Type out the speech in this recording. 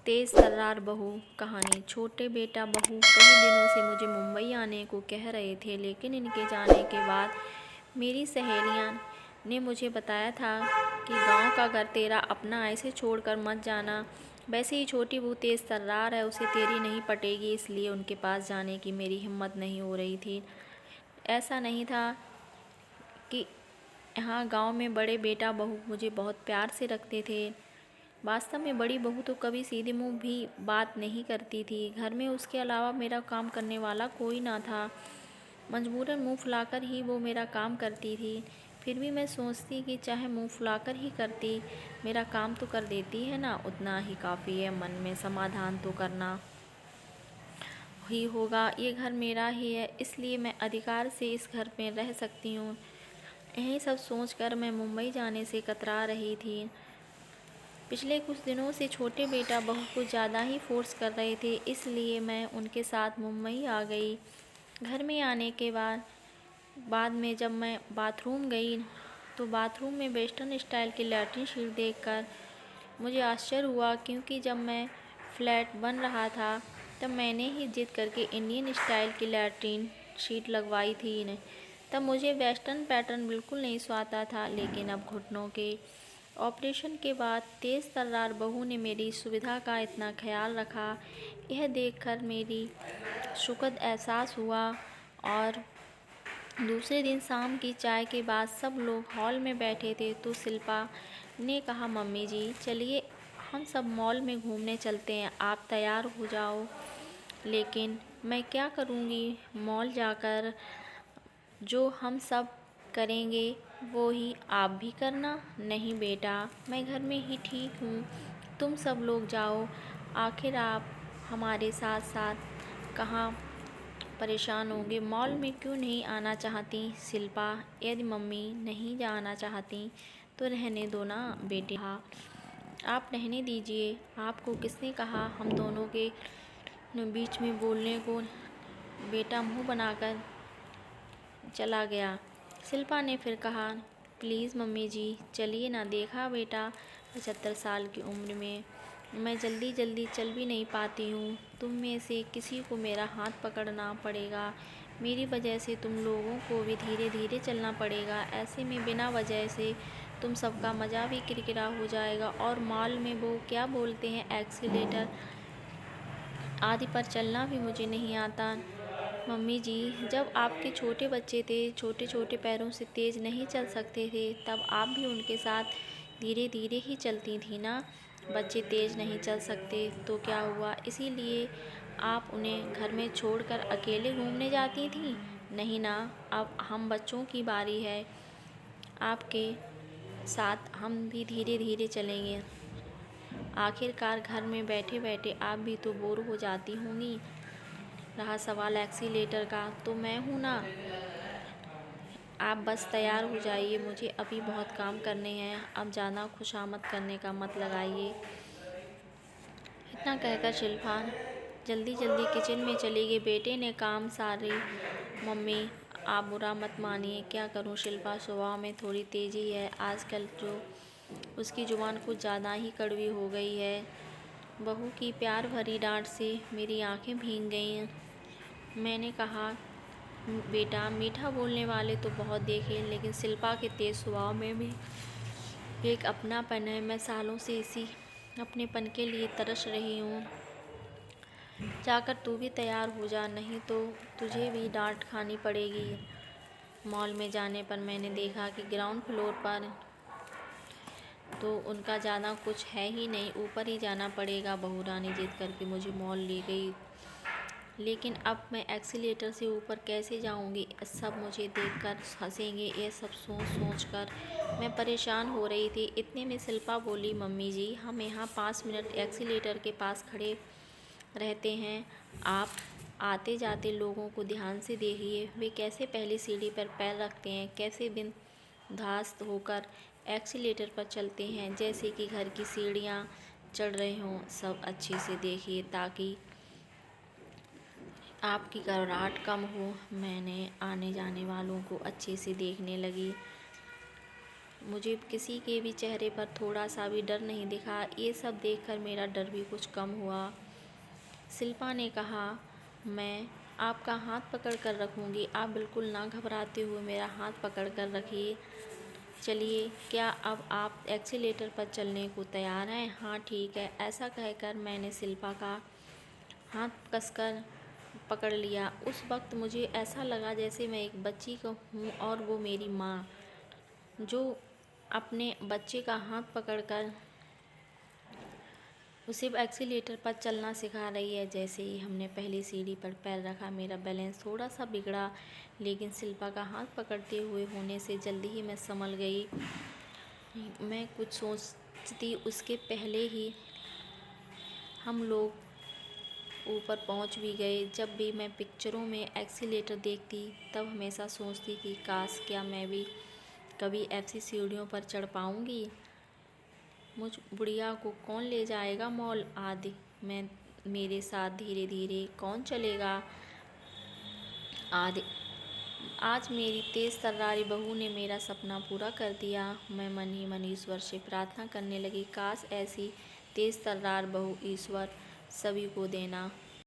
तेज़ तर्रार बहू कहानी। छोटे बेटा बहू कई दिनों से मुझे मुंबई आने को कह रहे थे, लेकिन इनके जाने के बाद मेरी सहेलियां ने मुझे बताया था कि गांव का घर तेरा अपना, ऐसे छोड़कर मत जाना। वैसे ही छोटी बहू तेज़ तर्रार है, उसे तेरी नहीं पटेगी, इसलिए उनके पास जाने की मेरी हिम्मत नहीं हो रही थी। ऐसा नहीं था कि यहाँ गांव में बड़े बेटा बहू मुझे बहुत प्यार से रखते थे। वास्तव में बड़ी बहू तो कभी सीधे मुंह भी बात नहीं करती थी। घर में उसके अलावा मेरा काम करने वाला कोई ना था। मजबूरन मुंह फुलाकर ही वो मेरा काम करती थी। फिर भी मैं सोचती कि चाहे मुंह फुलाकर ही करती, मेरा काम तो कर देती है ना, उतना ही काफ़ी है। मन में समाधान तो करना ही होगा। ये घर मेरा ही है, इसलिए मैं अधिकार से इस घर में रह सकती हूँ। यही सब सोचकर मैं मुंबई जाने से कतरा रही थी। पिछले कुछ दिनों से छोटे बेटा बहू कुछ ज़्यादा ही फोर्स कर रहे थे, इसलिए मैं उनके साथ मुंबई आ गई। घर में आने के बाद में जब मैं बाथरूम गई तो बाथरूम में वेस्टर्न स्टाइल की लैट्रिन शीट देखकर मुझे आश्चर्य हुआ, क्योंकि जब मैं फ्लैट बन रहा था तब मैंने ही जिद करके इंडियन स्टाइल की लैट्रिन शीट लगवाई थी। तब मुझे वेस्टर्न पैटर्न बिल्कुल नहीं सुहाता था, लेकिन अब घुटनों के ऑपरेशन के बाद तेज़ तर्रार बहू ने मेरी सुविधा का इतना ख्याल रखा, यह देखकर मेरी सुखद एहसास हुआ। और दूसरे दिन शाम की चाय के बाद सब लोग हॉल में बैठे थे तो शिल्पा ने कहा, मम्मी जी चलिए हम सब मॉल में घूमने चलते हैं, आप तैयार हो जाओ। लेकिन मैं क्या करूँगी मॉल जाकर, जो हम सब करेंगे वो ही आप भी करना। नहीं बेटा, मैं घर में ही ठीक हूँ, तुम सब लोग जाओ। आखिर आप हमारे साथ साथ कहाँ परेशान होंगे। मॉल में क्यों नहीं आना चाहती शिल्पा? यदि मम्मी नहीं जाना चाहती तो रहने दो ना बेटे। हाँ, आप रहने दीजिए। आपको किसने कहा हम दोनों के बीच में बोलने को? बेटा मुंह बनाकर चला गया। शिल्पा ने फिर कहा, प्लीज़ मम्मी जी चलिए ना। देखा बेटा, 75 साल की उम्र में मैं जल्दी जल्दी चल भी नहीं पाती हूँ। तुम में से किसी को मेरा हाथ पकड़ना पड़ेगा। मेरी वजह से तुम लोगों को भी धीरे धीरे चलना पड़ेगा। ऐसे में बिना वजह से तुम सबका मज़ा भी किरकिरा हो जाएगा। और मॉल में वो क्या बोलते हैं, एक्सीलेटर आदि पर चलना भी मुझे नहीं आता। मम्मी जी, जब आपके छोटे बच्चे थे, छोटे छोटे पैरों से तेज़ नहीं चल सकते थे, तब आप भी उनके साथ धीरे धीरे ही चलती थी ना। बच्चे तेज़ नहीं चल सकते तो क्या हुआ, इसीलिए आप उन्हें घर में छोड़कर अकेले घूमने जाती थी? नहीं ना, अब हम बच्चों की बारी है। आपके साथ हम भी धीरे धीरे चलेंगे। आखिरकार घर में बैठे बैठे आप भी तो बोर हो जाती होंगी। रहा सवाल एक्सीलेटर का, तो मैं हूँ ना। आप बस तैयार हो जाइए, मुझे अभी बहुत काम करने हैं। अब ज़्यादा खुशामद करने का मत लगाइए। इतना कहकर शिल्पा जल्दी जल्दी किचन में चली गई। बेटे ने काम सारी। मम्मी आप बुरा मत मानिए, क्या करूँ, शिल्पा स्वभाव में थोड़ी तेज़ी है आजकल, जो उसकी जुबान कुछ ज़्यादा ही कड़वी हो गई है। बहू की प्यार भरी डांट से मेरी आंखें भीग गईं। मैंने कहा, बेटा मीठा बोलने वाले तो बहुत देखे, लेकिन शिल्पा के तेज स्वभाव में भी एक अपनापन है। मैं सालों से इसी अपनेपन के लिए तरस रही हूँ। जाकर तू भी तैयार हो जा, नहीं तो तुझे भी डांट खानी पड़ेगी। मॉल में जाने पर मैंने देखा कि ग्राउंड फ्लोर पर तो उनका ज़्यादा कुछ है ही नहीं, ऊपर ही जाना पड़ेगा। बहू रानी जिद करके मुझे मॉल ले गई, लेकिन अब मैं एक्सीलेटर से ऊपर कैसे जाऊंगी? सब मुझे देखकर हंसेंगे। ये सब सोच सोच कर मैं परेशान हो रही थी। इतने में शिल्पा बोली, मम्मी जी हम यहाँ 5 मिनट एक्सीलेटर के पास खड़े रहते हैं। आप आते जाते लोगों को ध्यान से देखिए, वे कैसे पहली सीढ़ी पर पैर रखते हैं, कैसे बिंदास होकर एक्सीलेटर पर चलते हैं, जैसे कि घर की सीढ़ियाँ चढ़ रहे हों। सब अच्छे से देखिए ताकि आपकी घबराहट कम हो। मैंने आने जाने वालों को अच्छे से देखने लगी। मुझे किसी के भी चेहरे पर थोड़ा सा भी डर नहीं दिखा। ये सब देखकर मेरा डर भी कुछ कम हुआ। शिल्पा ने कहा, मैं आपका हाथ पकड़ कर रखूँगी, आप बिल्कुल ना घबराते हुए मेरा हाथ पकड़ कर रखिए। चलिए, क्या अब आप एक्सीलेटर पर चलने को तैयार हैं? हाँ ठीक है। ऐसा कहकर मैंने शिल्पा का हाथ कसकर पकड़ लिया। उस वक्त मुझे ऐसा लगा जैसे मैं एक बच्ची को हूँ और वो मेरी माँ, जो अपने बच्चे का हाथ पकड़कर उसे एक्सीलेटर पर चलना सिखा रही है। जैसे ही हमने पहली सीढ़ी पर पैर रखा, मेरा बैलेंस थोड़ा सा बिगड़ा, लेकिन शिल्पा का हाथ पकड़ते हुए होने से जल्दी ही मैं संभल गई। मैं कुछ सोचती उसके पहले ही हम लोग ऊपर पहुंच भी गए। जब भी मैं पिक्चरों में एक्सीलेटर देखती, तब हमेशा सोचती थी, काश क्या मैं भी कभी ऐसी सीढ़ियों पर चढ़ पाऊंगी। मुझ बुढ़िया को कौन ले जाएगा मॉल आदि में, मेरे साथ धीरे धीरे कौन चलेगा आदि। आज मेरी तेज़ तर्रारी बहू ने मेरा सपना पूरा कर दिया। मैं मन ही मन ईश्वर से प्रार्थना करने लगी, काश ऐसी तेज़ तर्रार बहू ईश्वर सभी को देना।